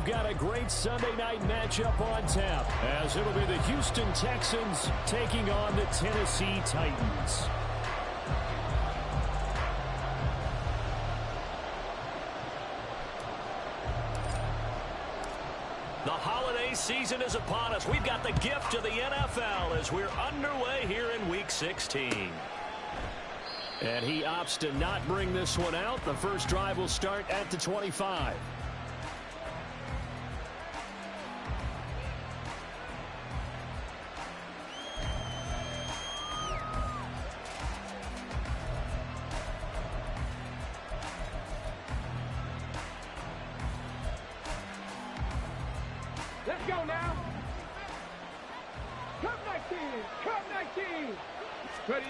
got a great Sunday night matchup on tap, as it'll be the Houston Texans taking on the Tennessee Titans. The holiday season is upon us. We've got the gift of the NFL as we're underway here in Week 16. And he opts to not bring this one out. The first drive will start at the 25. Let's go now. Come 19. Come 19. Ready.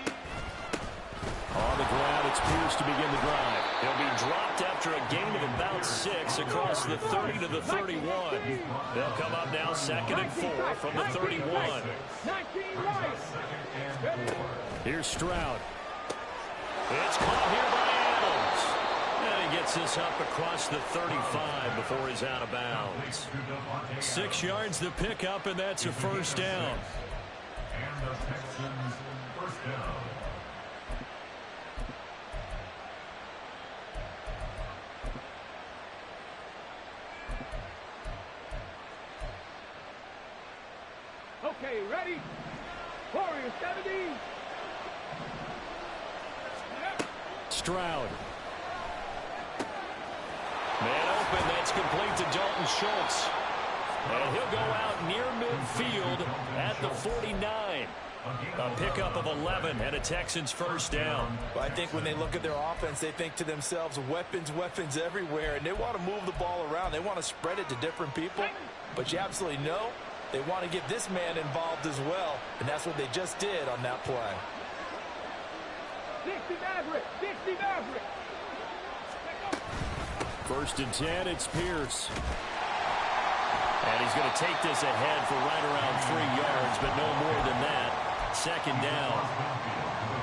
On the ground, it's Pierce to begin the drive. He'll be dropped after a gain of about 6 across the 30 to the 31. They'll come up now 2nd and 4 from the 31. 19 right. Here's Stroud. It's caught here by Adams. And he gets this up across the 35 before he's out of bounds. 6 yards the pickup, and that's a first down. And the Texans first down. Okay, ready? Warrior 70. Stroud. Man open, that's complete to Dalton Schultz. And he'll go out near midfield at the 49. A pickup of 11 and a Texans first down. Well, I think when they look at their offense, they think to themselves, weapons, weapons everywhere. And they want to move the ball around. They want to spread it to different people. But you absolutely know they want to get this man involved as well. And that's what they just did on that play. 60 Maverick. 60 Maverick. 1st and 10, it's Pierce. And he's going to take this ahead for right around 3 yards, but no more than that. 2nd down.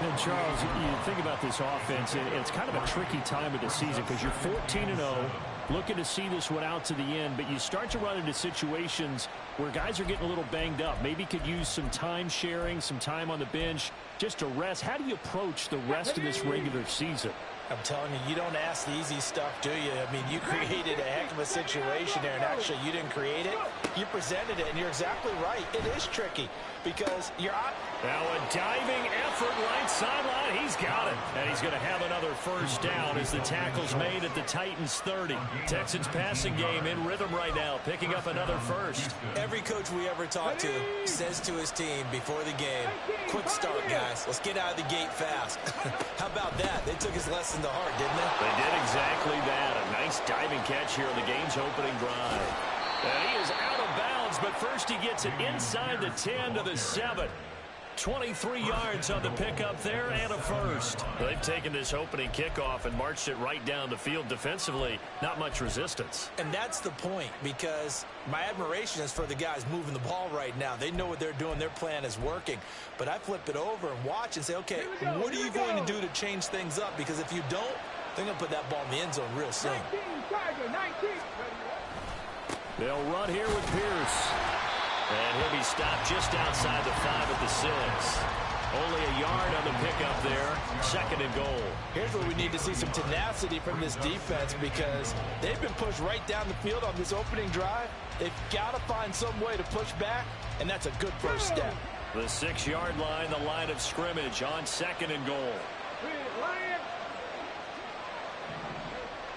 And Charles, you think about this offense, it's kind of a tricky time of the season because you're 14-0, looking to see this one out to the end, but you start to run into situations where guys are getting a little banged up. Maybe could use some time sharing, some time on the bench, just to rest. How do you approach the rest of this regular season? I'm telling you, you don't ask the easy stuff, do you? I mean, you created a heck of a situation there, and actually you didn't create it. You presented it, and you're exactly right. It is tricky because you're on. Now a diving effort right sideline. He's got it. And he's going to have another first down as the tackle's made at the Titans 30. Texans passing game in rhythm right now, picking up another first. Every coach we ever talk to says to his team before the game, quick start, guys. Let's get out of the gate fast. How about that? They took his lesson to heart, didn't they? They did exactly that. A nice diving catch here on the game's opening drive. And he is out of bounds, but first he gets it inside the 10 to the 7. 23 yards on the pickup there and a first. They've taken this opening kickoff and marched it right down the field defensively. Not much resistance. And that's the point, because my admiration is for the guys moving the ball right now. They know what they're doing. Their plan is working. But I flip it over and watch and say, okay, what are you going to do to change things up? Because if you don't, they're going to put that ball in the end zone real soon. 19, Tiger, 19. They'll run here with Pierce. And he'll be stopped just outside the 5 at the 6. Only a yard on the pickup there. 2nd and goal. Here's where we need to see some tenacity from this defense, because they've been pushed right down the field on this opening drive. They've got to find some way to push back, and that's a good first step. The 6-yard line, the line of scrimmage on 2nd and goal.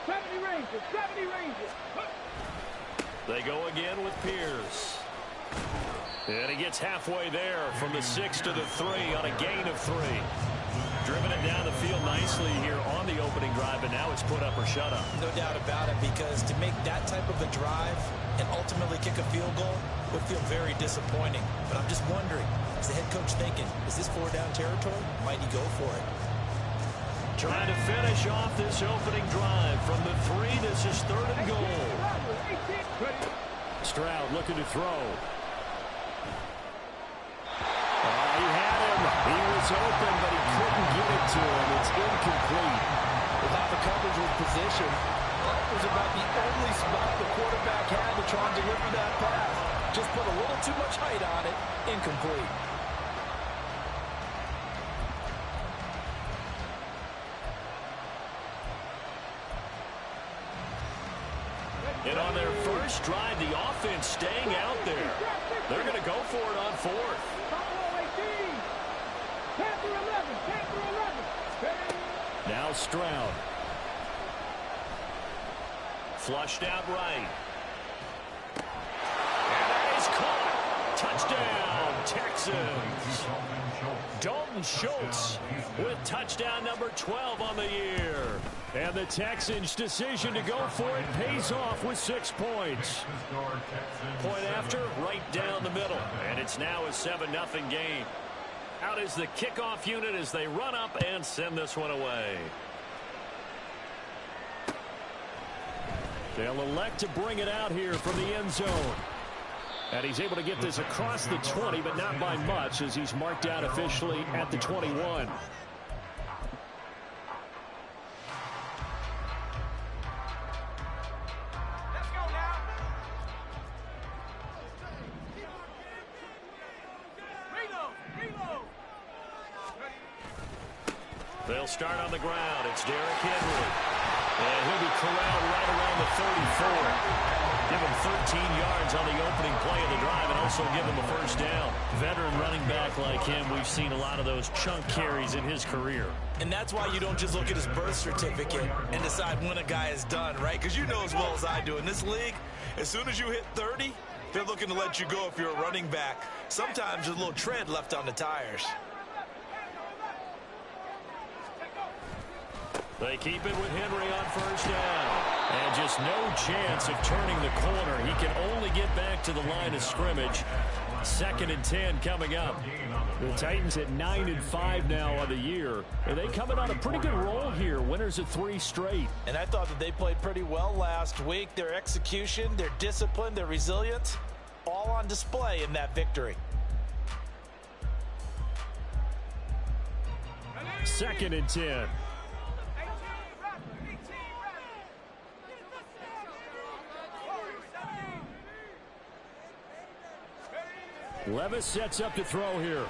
70 Rangers, 70 Rangers. They go again with Pierce. And he gets halfway there from the 6 to the 3 on a gain of 3. Driven it down the field nicely here on the opening drive, and now it's put up or shut up. No doubt about it, because to make that type of a drive and ultimately kick a field goal would feel very disappointing. But I'm just wondering, is the head coach thinking, is this 4-down territory? Might he go for it? Trying to finish off this opening drive from the 3. This is 3rd and goal. Stroud looking to throw. He had him. He was open, but he couldn't get it to him. It's incomplete. Without the coverage with position, That was about the only spot the quarterback had to try and deliver that pass. Just put a little too much height on it. Incomplete. And on their first drive, the offense staying out there. They're going to go for it on fourth. Now Stroud. Flushed out right. And that is caught. Touchdown, Texans. Dalton Schultz with touchdown number 12 on the year. And the Texans' decision to go for it pays off with 6 points. Point after, right down the middle. And it's now a 7-0 game. Out is the kickoff unit as they run up and send this one away. They'll elect to bring it out here from the end zone. And he's able to get this across the 20, but not by much, as he's marked out officially at the 21. They'll start on the ground. It's Derrick Henry. And he'll be corralled right around the 34. Give him 13 yards on the opening play of the drive and also give him a first down. Veteran running back like him, we've seen a lot of those chunk carries in his career. And that's why you don't just look at his birth certificate and decide when a guy is done, right? Because you know as well as I do, in this league, as soon as you hit 30, they're looking to let you go if you're a running back. Sometimes there's a little tread left on the tires. They keep it with Henry on first down. And just no chance of turning the corner. He can only get back to the line of scrimmage. 2nd and 10 coming up. The Titans at 9-5 now on the year. And they coming on a pretty good roll here. Winners of 3 straight. And I thought that they played pretty well last week. Their execution, their discipline, their resilience, all on display in that victory. 2nd and 10. Levis sets up to throw here.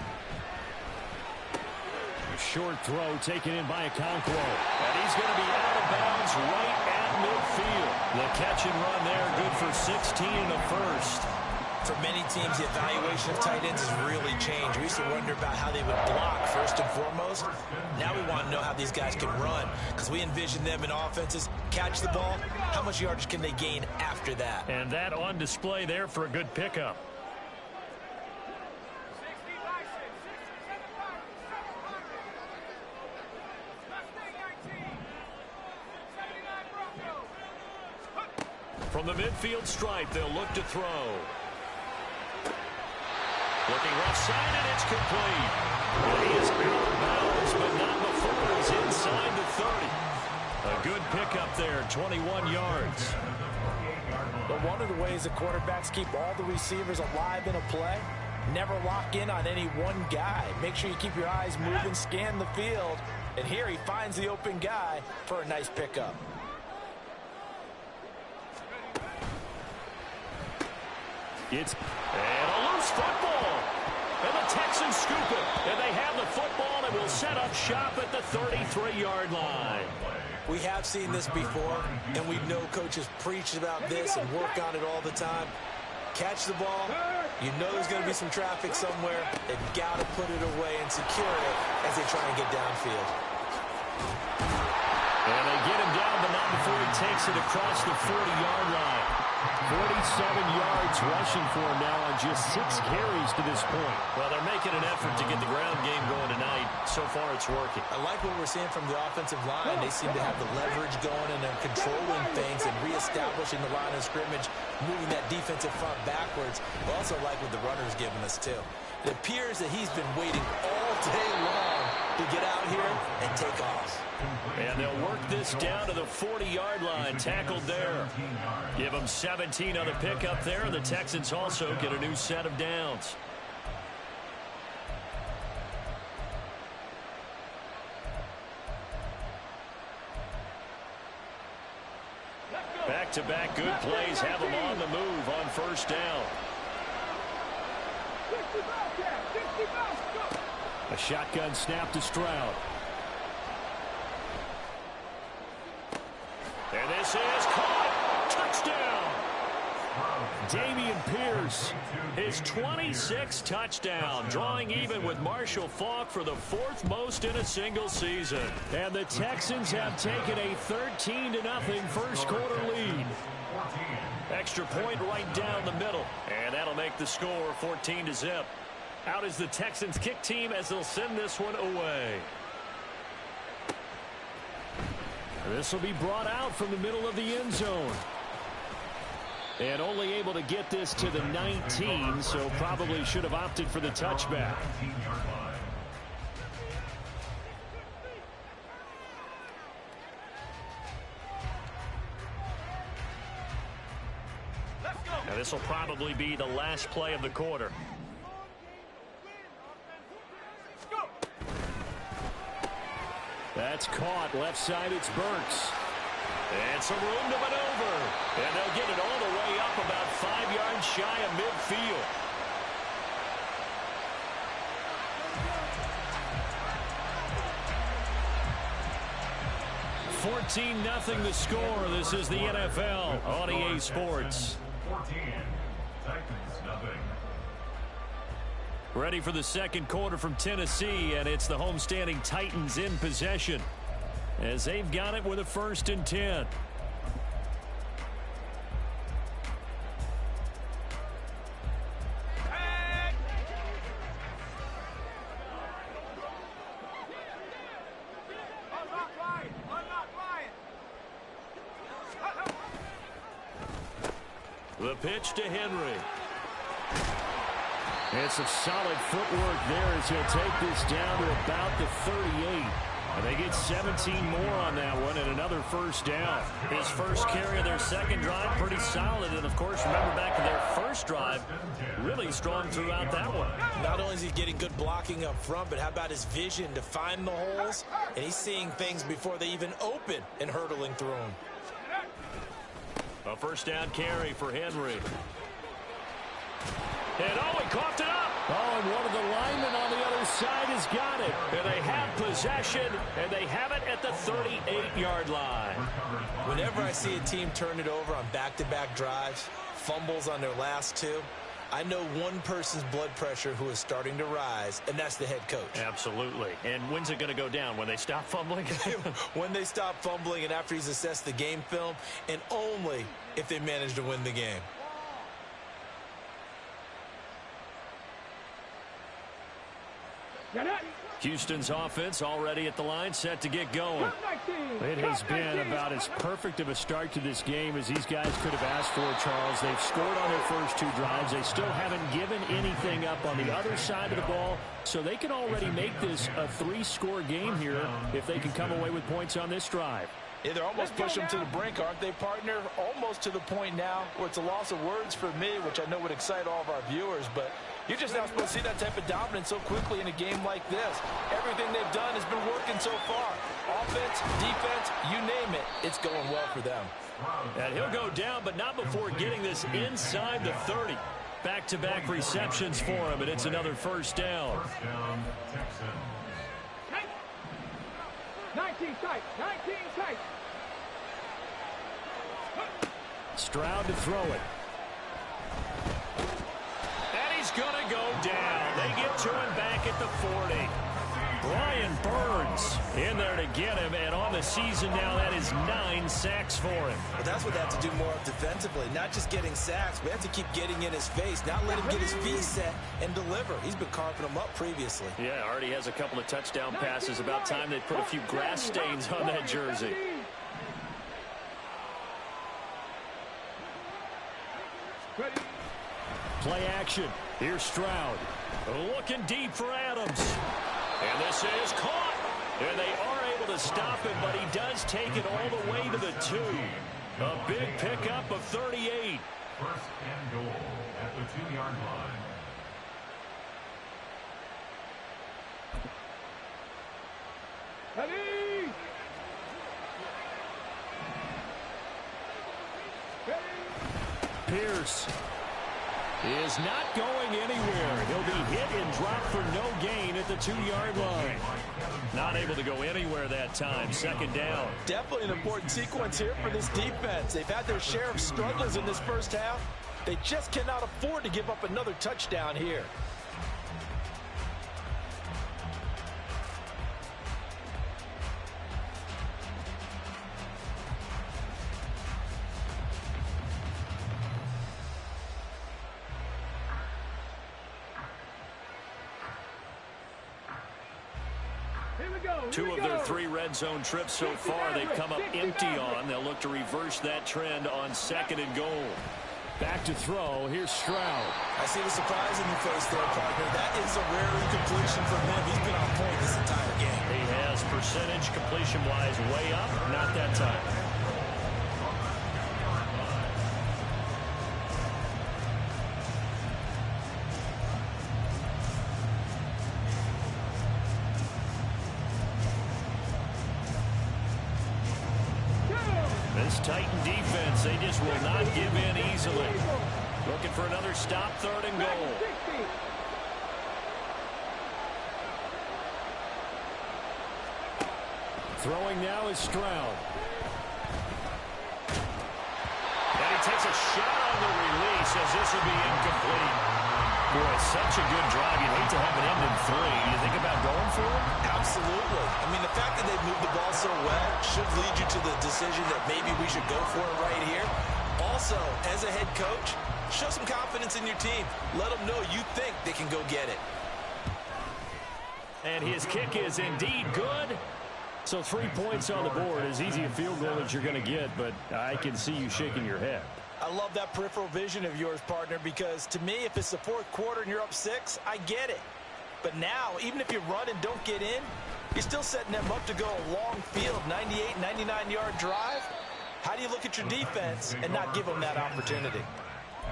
A short throw taken in by Okonkwo. And he's going to be out of bounds right at midfield. The catch and run there, good for 16 in the first. For many teams, the evaluation of tight ends has really changed. We used to wonder about how they would block first and foremost. Now we want to know how these guys can run, because we envision them in offenses, catch the ball, how much yardage can they gain after that? And that on display there for a good pickup. From the midfield stripe, they'll look to throw. Looking left side, and it's complete. And he is out of bounds, but not before he's inside the 30. A good pickup there, 21 yards. But one of the ways the quarterbacks keep all the receivers alive in a play, never lock in on any one guy. Make sure you keep your eyes moving, scan the field. And here he finds the open guy for a nice pickup. It's and a loose football. And the Texans scoop it. And they have the football and will set up shop at the 33-yard line. We have seen this before, and we know coaches preach about this and work on it all the time. Catch the ball. You know there's going to be some traffic somewhere. They've got to put it away and secure it as they try and get downfield. And they get him down, but not before he takes it across the 40-yard line. 47 yards rushing for him now on just 6 carries to this point. Well, they're making an effort to get the ground game going tonight. So far, it's working. I like what we're seeing from the offensive line. They seem to have the leverage going, and they're controlling things and reestablishing the line of scrimmage, moving that defensive front backwards. I also like what the runner's giving us, too. It appears that he's been waiting all day long to get out here and take off. And they'll work this down to the 40-yard line, tackled there. Give them 17 on the pickup there, and the Texans also get a new set of downs. Let's Back-to-back good plays have them on the move on first down. 60 Bobcat, 60 Bobcat. A shotgun snap to Stroud. And this is caught. Touchdown. Dameon Pierce, his 26th touchdown, drawing even with Marshall Faulk for the 4th most in a single season. And the Texans have taken a 13-0 first quarter lead. Extra point right down the middle. And that'll make the score 14-0. Out is the Texans kick team as they'll send this one away. This will be brought out from the middle of the end zone. And only able to get this to the 19, so probably should have opted for the touchback. Now this will probably be the last play of the quarter. That's caught. Left side, it's Burks. And some room to maneuver. And they'll get it all the way up about 5 yards shy of midfield. 14-0 the score. This is the NFL on EA Sports. 14, Titans nothing. Ready for the second quarter from Tennessee, and it's the homestanding Titans in possession as they've got it with a 1st and 10. The pitch to Henry. And some solid footwork there as he'll take this down to about the 38. And they get 17 more on that one and another first down. His first carry of their second drive, pretty solid. And, of course, remember back to their first drive, really strong throughout that one. Not only is he getting good blocking up front, but how about his vision to find the holes? And he's seeing things before they even open and hurtling through them. A first down carry for Henry. And he coughed it up. Oh, and one of the linemen on the other side has got it. And they have possession, and they have it at the 38-yard line. Whenever I see a team turn it over on back-to-back drives, fumbles on their last two, I know one person's blood pressure who is starting to rise, and that's the head coach. Absolutely. And when's it going to go down? When they stop fumbling? When they stop fumbling and after he's assessed the game film, and only if they manage to win the game. Houston's offense already at the line, set to get going. It has been about as perfect of a start to this game as these guys could have asked for, Charles. They've scored on their first two drives. They still haven't given anything up on the other side of the ball, so they can already make this a 3-score game here if they can come away with points on this drive. Yeah, they're almost pushing them to the brink, aren't they, partner? Almost to the point now where it's a loss of words for me, which I know would excite all of our viewers, but you're just not supposed to see that type of dominance so quickly in a game like this. Everything they've done has been working so far. Offense, defense, you name it, it's going well for them. And he'll go down, but not before getting this inside the 30. Back-to-back receptions for him, and it's another first down. First down, Texans. 19 tight, 19 tight. Stroud to throw it. And he's going to go down. They get to him back at the 40. Brian Burns in there to get him, and on the season now, that is 9 sacks for him. But that's what they have to do more of defensively, not just getting sacks. We have to keep getting in his face, not let him get his feet set and deliver. He's been carving them up previously. Yeah, already has a couple of touchdown passes. About time they put a few grass stains on that jersey. Play action. Here's Stroud. Looking deep for Adams. And this is caught. And they are able to stop him, but he does take it all the way to the 2. A big pickup of 38. First and goal at the 2-yard line. Ready? Pierce. Is not going anywhere. He'll be hit and dropped for no gain at the 2-yard line. Not able to go anywhere that time. Second down. Definitely an important sequence here for this defense. They've had their share of struggles in this first half. They just cannot afford to give up another touchdown here. Two of their 3 red zone trips so far, they've come up empty on. They'll look to reverse that trend on 2nd and goal. Back to throw. Here's Stroud. I see the surprise in your face there, partner. That is a rare incompletion from him. He's been on point this entire game. He has percentage completion-wise way up. Not that time. This Titan defense, they just will not give in easily. Looking for another stop, 3rd and goal. Throwing now is Stroud. And he takes a shot on the release as this will be incomplete. Boy, such a good drive. You'd hate to have it end in 3. Do you think about going for it? Absolutely. I mean, the fact that they've moved the ball so well should lead you to the decision that maybe we should go for it right here. Also, as a head coach, show some confidence in your team. Let them know you think they can go get it. And his kick is indeed good. So 3 points on the board. As easy a field goal as you're going to get, but I can see you shaking your head. I love that peripheral vision of yours, partner, because to me, if it's the 4th quarter and you're up 6, I get it. But now, even if you run and don't get in, you're still setting them up to go a long field, 98, 99-yard drive. How do you look at your defense and not give them that opportunity?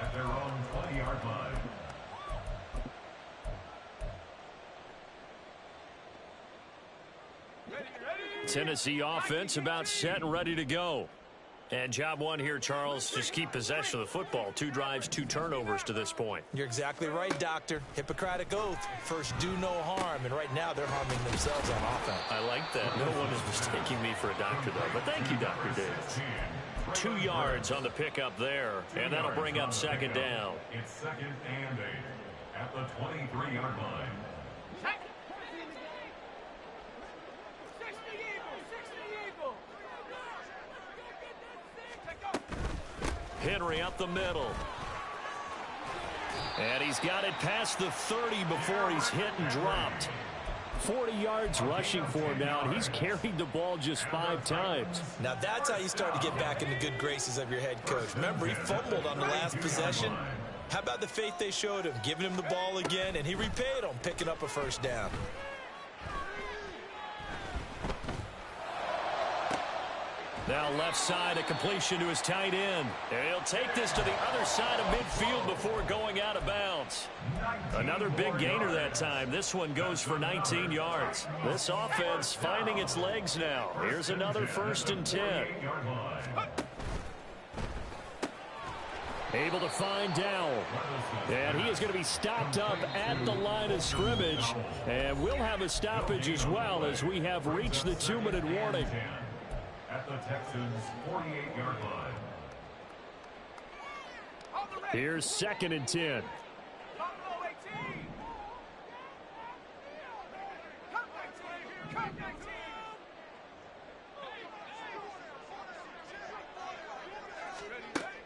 At their own 20-yard line. Tennessee offense about set and ready to go. And job one here, Charles, just keep possession of the football. 2 drives, 2 turnovers to this point. You're exactly right, Doctor. Hippocratic oath. First, do no harm. And right now, they're harming themselves on offense. I like that. No one is mistaking me for a doctor, though. But thank you, Dr. Davis. 2 yards on the pickup there. And that'll bring up 2nd down. It's 2nd and 8 at the 23-yard line. Henry up the middle. And he's got it past the 30 before he's hit and dropped. 40 yards rushing for him now, and he's carried the ball just 5 times. Now that's how you start to get back in the good graces of your head coach. Remember, he fumbled on the last possession. How about the faith they showed him, giving him the ball again, and he repaid them, picking up a 1st down. Now left side, a completion to his tight end. And he'll take this to the other side of midfield before going out of bounds. Another big gainer that time. This one goes for 19 yards. This offense finding its legs now. Here's another 1st and 10. Able to find Dowell. And he is going to be stopped up at the line of scrimmage. And we'll have a stoppage as well as we have reached the 2-minute warning. At the Texans' 48-yard line. Here's 2nd and 10.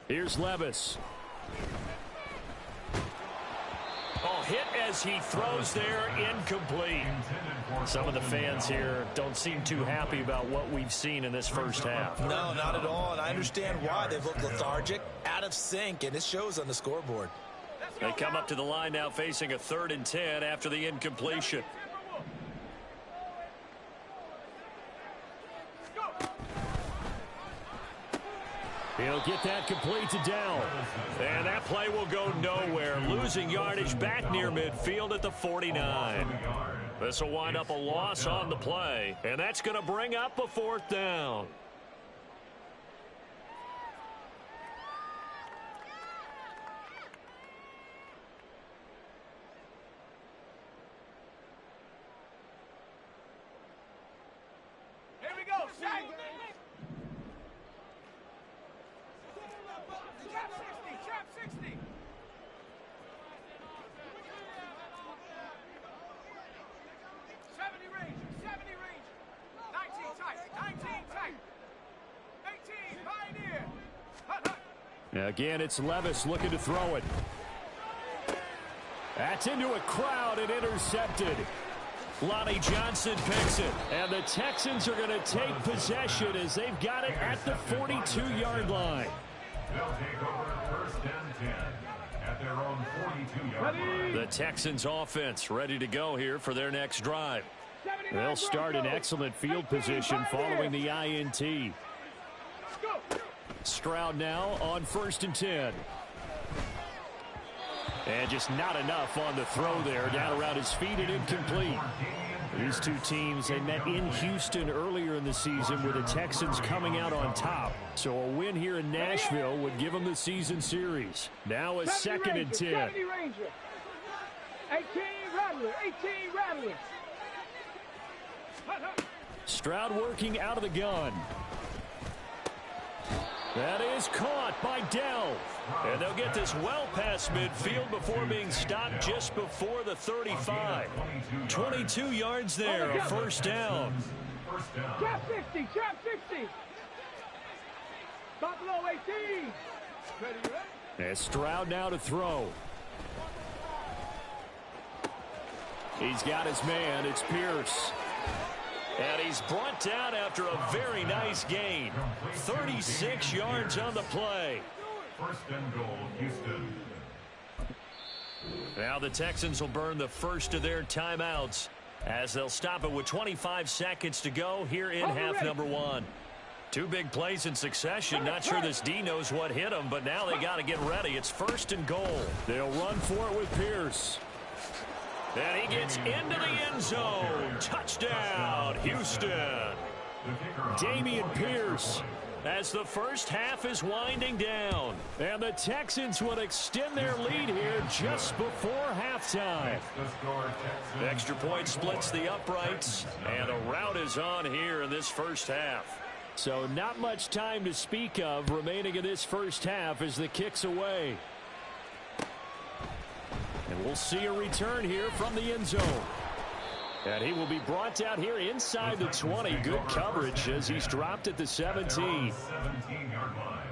Here's Levis. Oh, hit as he throws there, incomplete. Some of the fans here don't seem too happy about what we've seen in this first half. No, not at all, and I understand why. They've looked lethargic, out of sync, and it shows on the scoreboard. They come up to the line now facing a 3rd and 10 after the incompletion. He'll get that complete to Dowell. And that play will go nowhere. Losing yardage back near midfield at the 49. This will wind up a loss on the play. And that's going to bring up a 4th down. Again, it's Levis looking to throw it. That's into a crowd and intercepted. Lonnie Johnson picks it. And the Texans are going to take possession as they've got it at the 42-yard line. They'll take over first and 10 at their own 42-yard line. The Texans offense ready to go here for their next drive. They'll start in excellent field position following the INT. Stroud now on 1st and 10. And just not enough on the throw there. Down around his feet and incomplete. These two teams, they met in Houston earlier in the season with the Texans coming out on top. So a win here in Nashville would give them the season series. Now a 2nd and 10. 18 Rattler, 18 Rattler. Stroud working out of the gun. That is caught by Dell. And they'll get this well past midfield before being stopped just before the 35. 22 yards there, a first down. Trap 50, trap 50. Buffalo 18. Ready? And Stroud now to throw. He's got his man. It's Pierce. And he's brought down after a very nice gain. 36 yards on the play. First and goal, Houston. Now the Texans will burn the first of their timeouts as they'll stop it with 25 seconds to go here in half number 1. Two big plays in succession. Not sure this D knows what hit him, but now they got to get ready. It's 1st and goal. They'll run for it with Pierce. And he gets into the end zone. Touchdown, Houston. Damian Pierce as the first half is winding down. And the Texans would extend their lead here just before halftime. Extra point splits the uprights, and a rout is on here in this first half. So not much time to speak of remaining in this first half as the kick's away. And we'll see a return here from the end zone. And he will be brought down here inside the 20. Good coverage as he's dropped at the 17. 17-yard line.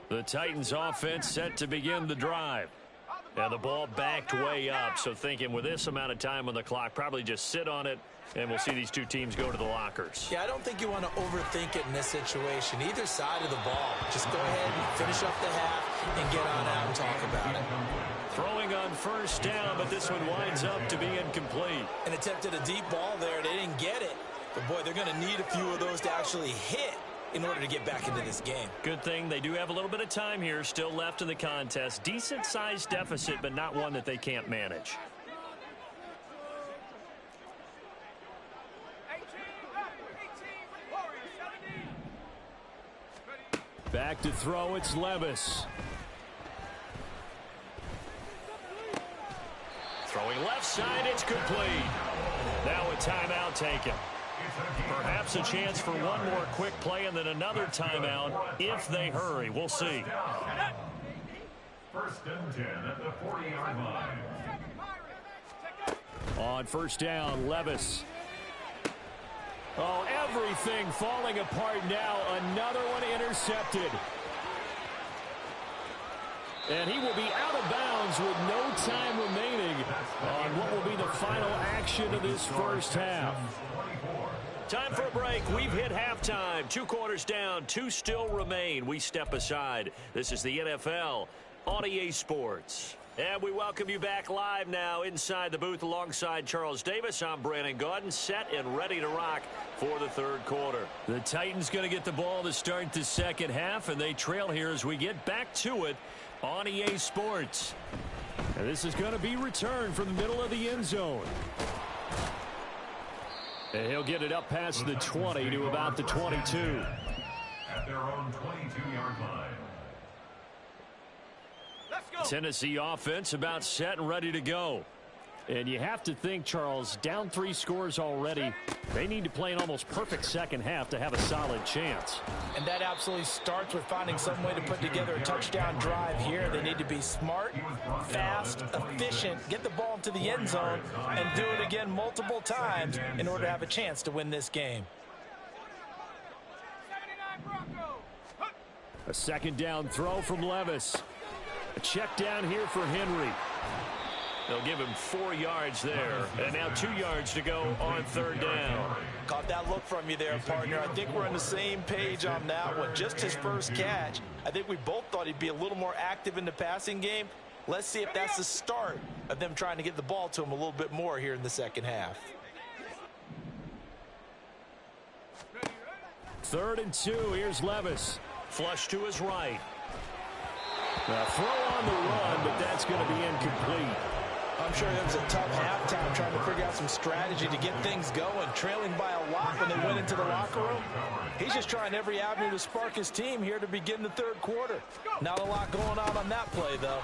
The Titans offense set to begin the drive. And the ball backed way up, so thinking with this amount of time on the clock, probably just sit on it, and we'll see these two teams go to the lockers. Yeah, I don't think you want to overthink it in this situation. Either side of the ball. Just go ahead and finish up the half and get on out and talk about it. Throwing on first down, but this one winds up to be incomplete. An attempt at a deep ball there. They didn't get it. But, boy, they're going to need a few of those to actually hit in order to get back into this game. Good thing they do have a little bit of time here still left in the contest. Decent-sized deficit, but not one that they can't manage. Back to throw, it's Levis. Throwing left side, it's complete. Now a timeout taken. Perhaps a chance for one more quick play and then another timeout if they hurry. We'll see. First and 10 at the 40-yard line. On first down, Levis. Oh, everything falling apart now. Another one intercepted. And he will be out of bounds with no time remaining on what will be the final action of this first half. Time for a break. We've hit halftime. 2 quarters down, 2 still remain. We step aside. This is the NFL on EA Sports. And we welcome you back live now inside the booth alongside Charles Davis. I'm Brandon Gaudin, set and ready to rock for the third quarter. The Titans going to get the ball to start the second half, and they trail here as we get back to it on EA Sports. And this is going to be returned from the middle of the end zone. And he'll get it up past the 20 to about the 22. At their own 22-yard line. Tennessee offense about set and ready to go. And you have to think, Charles, down 3 scores already. They need to play an almost perfect second half to have a solid chance. And that absolutely starts with finding some way to put together a touchdown drive here. They need to be smart, fast, efficient, get the ball into the end zone, and do it again multiple times in order to have a chance to win this game. A second down throw from Levis. A check down here for Henry. They'll give him 4 yards there. And now 2 yards to go on third down. Caught that look from you there, partner. I think we're on the same page on that one. Just his first catch. I think we both thought he'd be a little more active in the passing game. Let's see if that's the start of them trying to get the ball to him a little bit more here in the second half. 3rd and 2. Here's Levis. Flush to his right. A throw on the run, but that's going to be incomplete. I'm sure it was a tough halftime trying to figure out some strategy to get things going, trailing by a lot when they went into the locker room. He's just trying every avenue to spark his team here to begin the third quarter. Not a lot going on that play, though.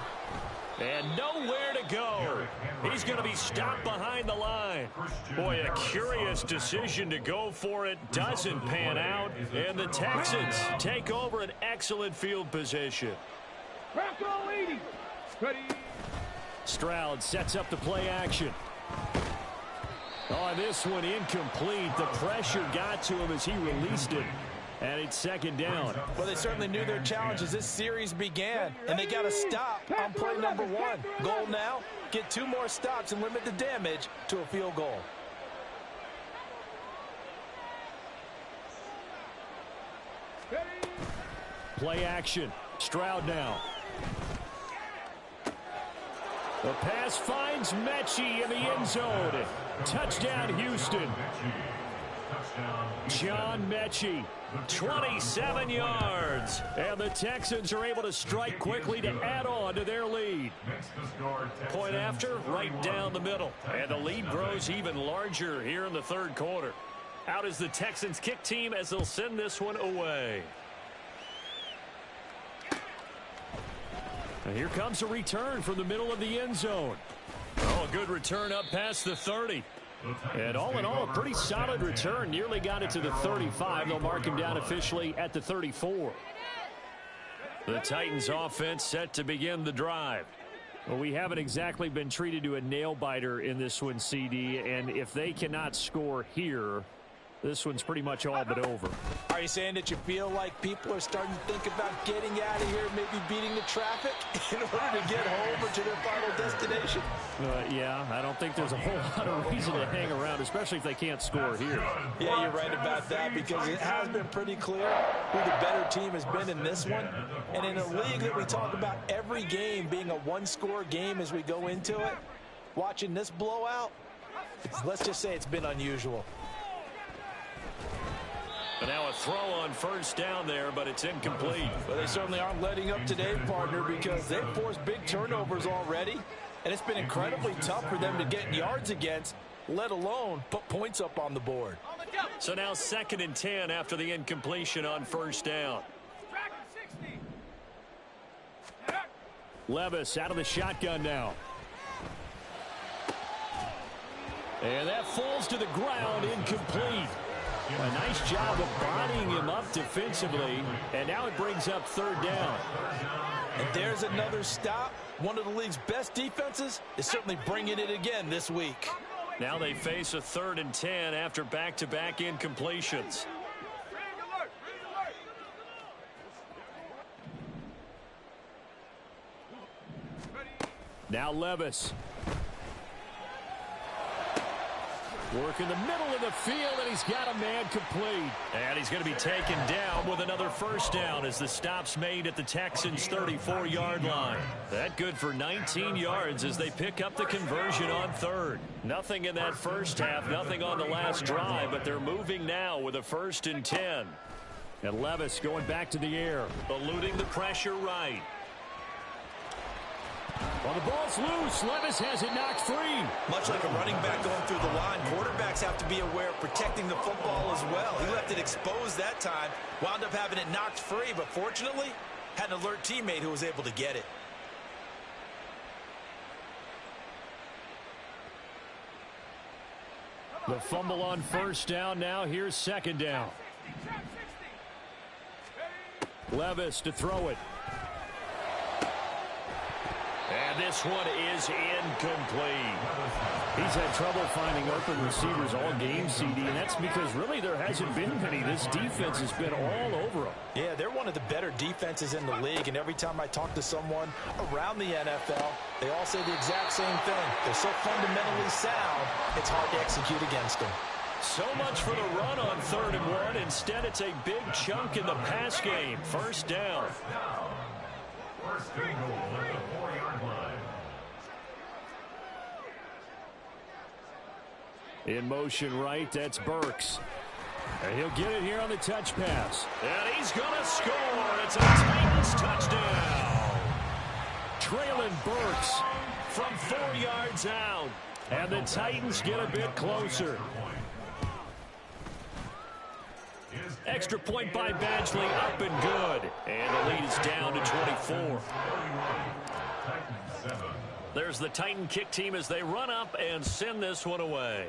And nowhere to go. He's going to be stopped behind the line. Boy, a curious decision to go for it. Doesn't pan out. And the Texans take over an excellent field position. Bronco leading. Ready. Stroud sets up the play action. Oh, this one incomplete. The pressure got to him as he released it. And it's second down. Well, they certainly knew their challenge as this series began, and they got to stop on play number 1. Goal now, get 2 more stops and limit the damage to a field goal. Play action. Stroud now. The pass finds Mechie in the end zone. Touchdown, Houston. John Mechie, 27 yards. And the Texans are able to strike quickly to add on to their lead. Point after, right down the middle. And the lead grows even larger here in the third quarter. Out is the Texans kick team as they'll send this one away. And here comes a return from the middle of the end zone. Oh, a good return up past the 30. And all in all, a pretty solid return. Nearly got it to the 35. They'll mark him down officially at the 34. The Titans offense set to begin the drive. Well, we haven't exactly been treated to a nail-biter in this one, CD. And if they cannot score here, this one's pretty much all but over. Are you saying that you feel like people are starting to think about getting out of here, maybe beating the traffic in order to get home or to their final destination? Yeah, I don't think there's a whole lot of reason to hang around, especially if they can't score here. Yeah, you're right about that because it has been pretty clear who the better team has been in this one. And in a league that we talk about every game being a one-score game as we go into it, watching this blowout, let's just say it's been unusual. But now a throw on first down there, but it's incomplete. Well, they certainly aren't letting up today, partner, because they've forced big turnovers already, and it's been incredibly tough for them to get yards against, let alone put points up on the board. So now 2nd and 10 after the incompletion on first down. Levis out of the shotgun now. And that falls to the ground, incomplete. A nice job of bodying him up defensively, and now it brings up third down. And there's another stop. One of the league's best defenses is certainly bringing it again this week. Now they face a 3rd and 10 after back-to-back incompletions. Now Levis. Work in the middle of the field, and he's got a man complete. And he's going to be taken down with another first down as the stop's made at the Texans' 34-yard line. That good for 19 yards as they pick up the conversion on 3rd. Nothing in that first half, nothing on the last drive, but they're moving now with a 1st and 10. And Levis going back to the air, eluding the pressure right. Well, the ball's loose. Levis has it knocked free. Much like a running back going through the line, quarterbacks have to be aware of protecting the football as well. He left it exposed that time, wound up having it knocked free, but fortunately, had an alert teammate who was able to get it. The fumble on first down. Now here's second down. Levis to throw it. And this one is incomplete. He's had trouble finding open receivers all game, CD, and that's because really there hasn't been many. This defense has been all over them. Yeah, they're one of the better defenses in the league, and every time I talk to someone around the NFL, they all say the exact same thing. They're so fundamentally sound, it's hard to execute against them. So much for the run on 3rd and 1. Instead, it's a big chunk in the pass game. First down. First and goal at the 4-yard line. In motion right, that's Burks. And he'll get it here on the touch pass. And he's going to score. It's a Titans touchdown. Traylon Burks from 4 yards out. And the Titans get a bit closer. Extra point by Badgley, up and good. And the lead is down to 24. There's the Titan kick team as they run up and send this one away.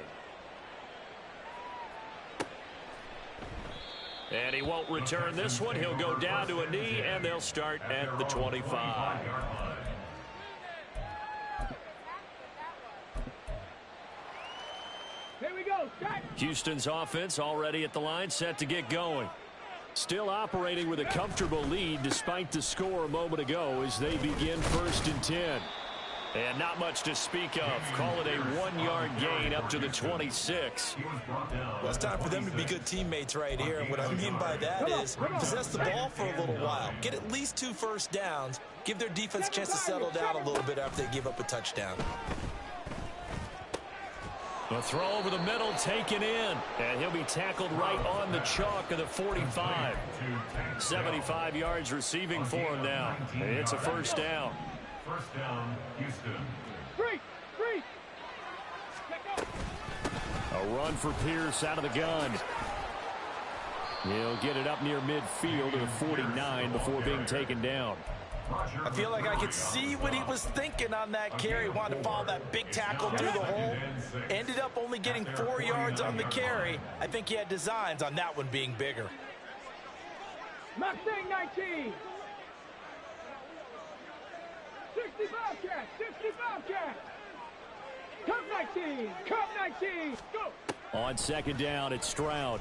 And he won't return this one. He'll go down to a knee, and they'll start at the 25. Here we go. Houston's offense already at the line, set to get going. Still operating with a comfortable lead despite the score a moment ago as they begin 1st and 10. And not much to speak of. Call it a 1-yard gain up to the 26. Well, it's time for them to be good teammates right here. And what I mean by that is possess the ball for a little while. Get at least 2 first downs. Give their defense a chance to settle down a little bit after they give up a touchdown. A throw over the middle, taken in. And he'll be tackled right on the chalk of the 45. 75 yards receiving for him now. It's a first down. First down, Houston. Free. A run for Pierce out of the gun. He'll get it up near midfield to the 49 before being taken down. I feel like I could see what he was thinking on that carry. Wanted to follow that big tackle through the hole. Ended up only getting 4 yards on the carry. I think he had designs on that one being bigger. Mustang 19. 65 cat. 65 cat. Cup 19. Cup 19. Go. On second down, it's Stroud.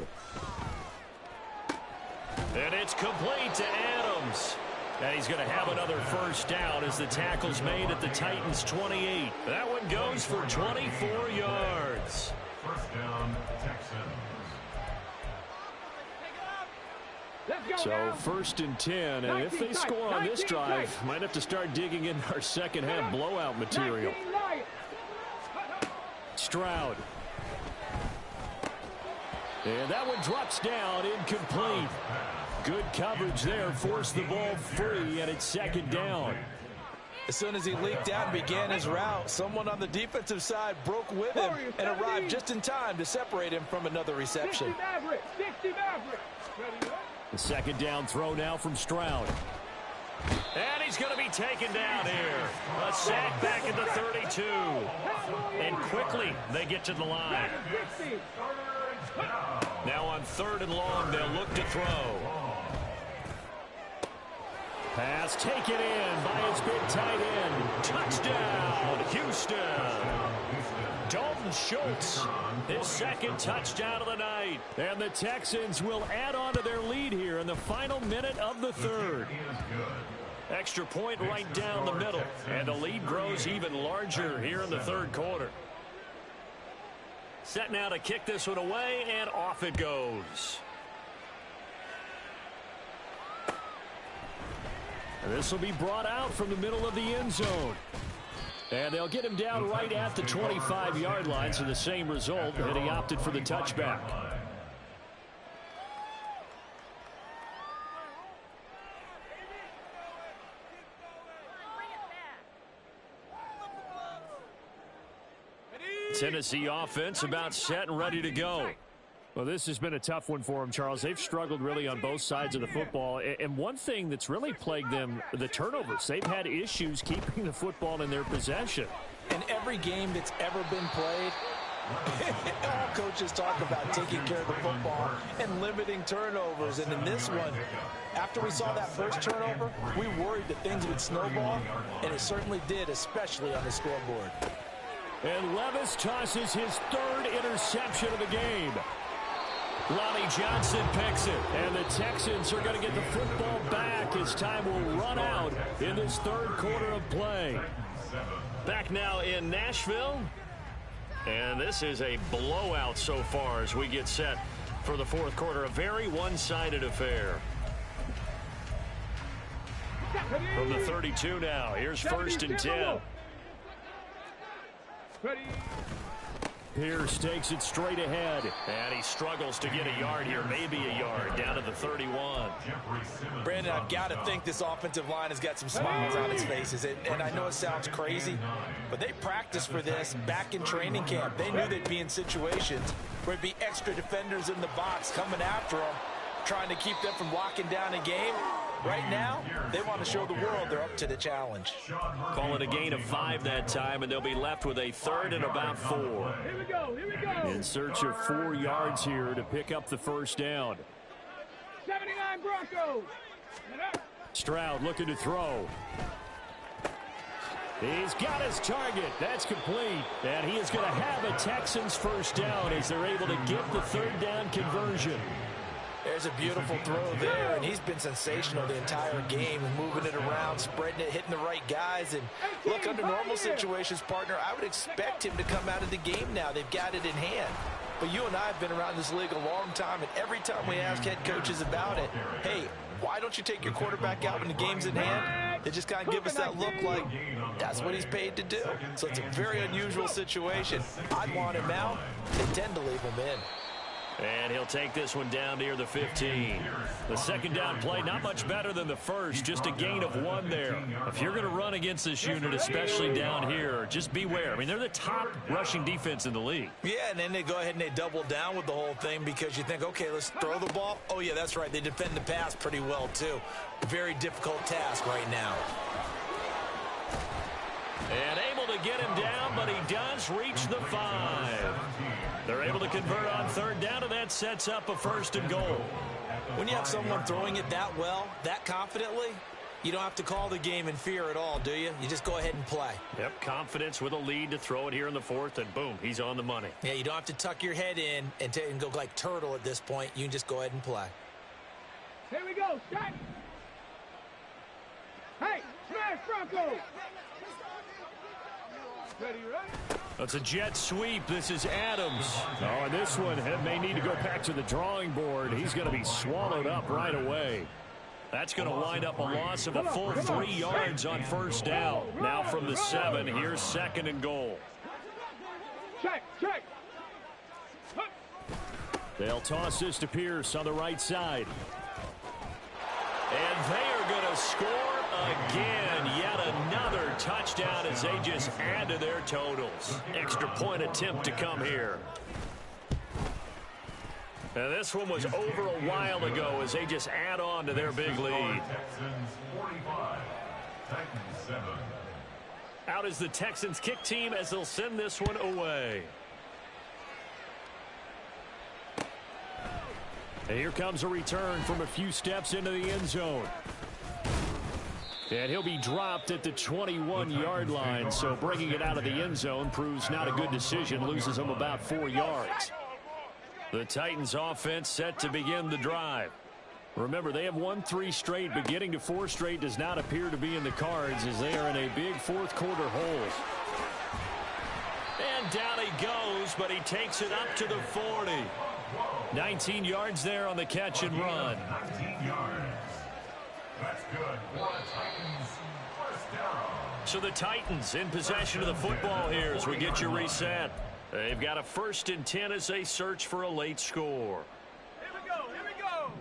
And it's complete to Adams. And he's going to have another first down as the tackle's made at the Titans' 28. That one goes for 24 yards. First down, Texans. So 1st and 10, and if they score on this drive, might have to start digging in our second half blowout material. Stroud. And that one drops down, incomplete. Good coverage there, forced the ball free, and it's second down. As soon as he leaked out and began his route, someone on the defensive side broke with him and arrived just in time to separate him from another reception. 60 Maverick. The second down throw now from Stroud. And he's going to be taken down here. A sack back at the 32. And quickly they get to the line. Now on 3rd and long, they'll look to throw. Pass taken in by his big tight end. Touchdown, Houston. Dalton Schultz, his second touchdown of the night. And the Texans will add on to their lead here in the final minute of the 3rd. Extra point right down the middle. And the lead grows even larger here in the 3rd quarter. Set now to kick this one away, and off it goes. And this will be brought out from the middle of the end zone. And they'll get him down right at the 25-yard line, so the same result, and he opted for the touchback. Tennessee offense about set and ready to go. Well, this has been a tough one for them, Charles. They've struggled really on both sides of the football. And one thing that's really plagued them, the turnovers. They've had issues keeping the football in their possession. In every game that's ever been played, All coaches talk about taking care of the football and limiting turnovers. And in this one, after we saw that first turnover, we worried that things would snowball, and it certainly did, especially on the scoreboard. And Levis tosses his third interception of the game. Lonnie Johnson picks it, and the Texans are going to get the football back as time will run out in this third quarter of play. Back now in Nashville, and this is a blowout so far as we get set for the fourth quarter. A very one-sided affair. From the 32 now, here's first and 10. Ready. Pierce takes it straight ahead, and he struggles to get a yard here, maybe a yard, down to the 31. Brandon, I've got to think this offensive line has got some smiles on its faces, and I know it sounds crazy, but they practiced for this back in training camp. They knew they'd be in situations where it'd be extra defenders in the box coming after them, trying to keep them from locking down a game. Right now, they want to show the world they're up to the challenge. Call it a gain of 5 that time, and they'll be left with a third and about 4. Here we go. Here we go. In search of 4 yards here to pick up the first down. 79 Broncos. Stroud looking to throw. He's got his target. That's complete. And he is going to have a Texans first down as they're able to get the third down conversion. There's a beautiful throw there, and he's been sensational the entire game, moving it around, spreading it, hitting the right guys. And look, under normal situations, partner, I would expect him to come out of the game now. They've got it in hand. But you and I have been around this league a long time, and every time we ask head coaches about it, hey, why don't you take your quarterback out when the game's in hand? They just kind of give us that look like that's what he's paid to do. So it's a very unusual situation. I'd want him out. They tend to leave him in. And he'll take this one down near the 15. The second down play, not much better than the first, just a gain of 1 there. If you're going to run against this unit, especially down here, just beware. I mean, they're the top rushing defense in the league. Yeah, and then they go ahead and they double down with the whole thing because you think, okay, let's throw the ball. Oh, yeah, that's right. They defend the pass pretty well, too. Very difficult task right now. And able to get him down, but he does reach the 5. They're able to convert on third down, and that sets up a first and goal. When you have someone throwing it that well, that confidently, you don't have to call the game in fear at all, do you? You just go ahead and play. Yep, confidence with a lead to throw it here in the fourth, and boom, he's on the money. Yeah, you don't have to tuck your head in and go like turtle at this point. You can just go ahead and play. Here we go. Shot. Hey, smash Bronco. Ready, right? It's a jet sweep. This is Adams. Oh, and this one may need to go back to the drawing board. He's going to be swallowed up right away. That's going to wind up a loss of a full 3 yards on first down. Now from the 7, here's second and goal. Check, check. They'll toss this to Pierce on the right side. And they are going to score again. Yet another touchdown as they just add to their totals. Extra point attempt to come here. And this one was over a while ago as they just add on to their big lead. Out is the Texans kick team as they'll send this one away. And here comes a return from a few steps into the end zone. And he'll be dropped at the 21-yard line, so bringing it out of the end zone proves not a good decision, loses him about 4 yards. The Titans offense set to begin the drive. Remember, they have won 3 straight, but getting to 4 straight does not appear to be in the cards as they are in a big fourth quarter hole. And down he goes, but he takes it up to the 40. 19 yards there on the catch and run. 19 yards. That's good for the Titans. First down. So the Titans in possession of the football here as we get you reset. They've got a first and 10 as they search for a late score. Here we go, here we go.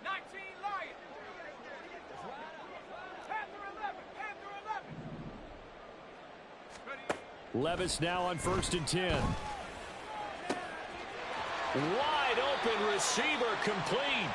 19 Lions. Panther 11, Panther 11. Ready? Levis now on first and 10. Wide open receiver complete.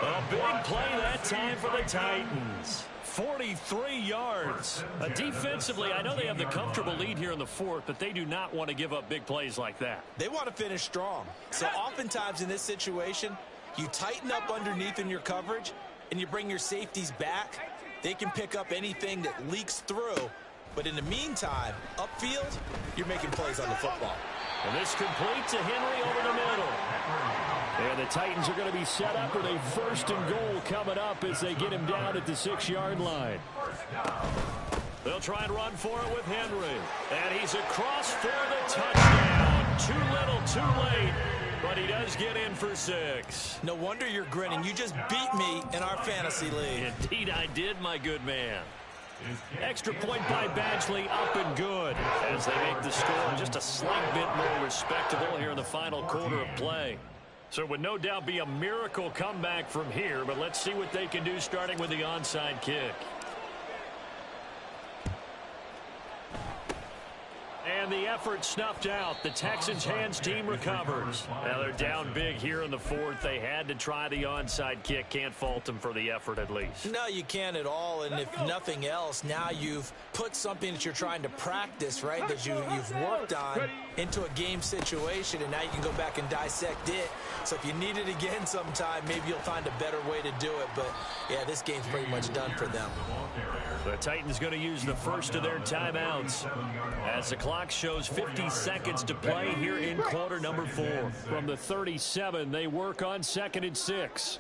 A big play that time for the Titans. 43 yards. Defensively, I know they have the comfortable lead here in the fourth, but they do not want to give up big plays like that. They want to finish strong. So oftentimes in this situation, you tighten up underneath in your coverage, and you bring your safeties back. They can pick up anything that leaks through. But in the meantime, upfield, you're making plays on the football. And this complete to Henry over the middle. And the Titans are going to be set up with a 1st and goal coming up as they get him down at the 6-yard line. They'll try and run for it with Henry. And he's across for the touchdown. Too little, too late. But he does get in for 6. No wonder you're grinning. You just beat me in our fantasy league. Indeed I did, my good man. Extra point by Badgley, up and good as they make the score just a slight bit more respectable here in the final quarter of play. So it would no doubt be a miracle comeback from here, but let's see what they can do starting with the onside kick. And the effort snuffed out. The Texans' hands team recovers. Now they're down big here in the fourth. They had to try the onside kick. Can't fault them for the effort at least. No, you can't at all. And if nothing else, now you've put something that you're trying to practice, right, that you've worked on into a game situation, and now you can go back and dissect it. So if you need it again sometime, maybe you'll find a better way to do it. But, yeah, this game's pretty much done for them. The Titans going to use the first of their timeouts as the clock shows 50 seconds to play here in quarter number 4. From the 37, they work on 2nd and 6.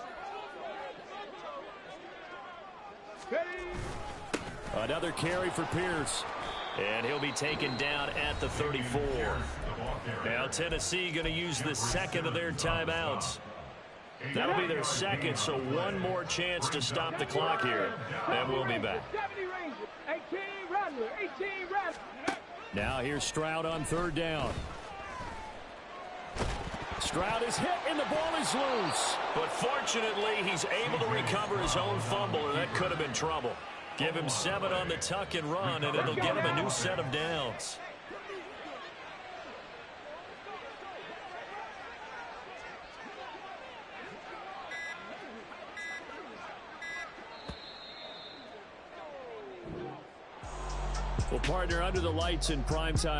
Another carry for Pierce. And he'll be taken down at the 34. Now Tennessee going to use the second of their timeouts. That'll be their second, so one more chance to stop the clock here. And we'll be back. Now here's Stroud on 3rd down. Stroud is hit and the ball is loose. But fortunately, he's able to recover his own fumble, and that could have been trouble. Give him 7 on the tuck and run, and it'll get him a new set of downs. Well, partner, under the lights in primetime.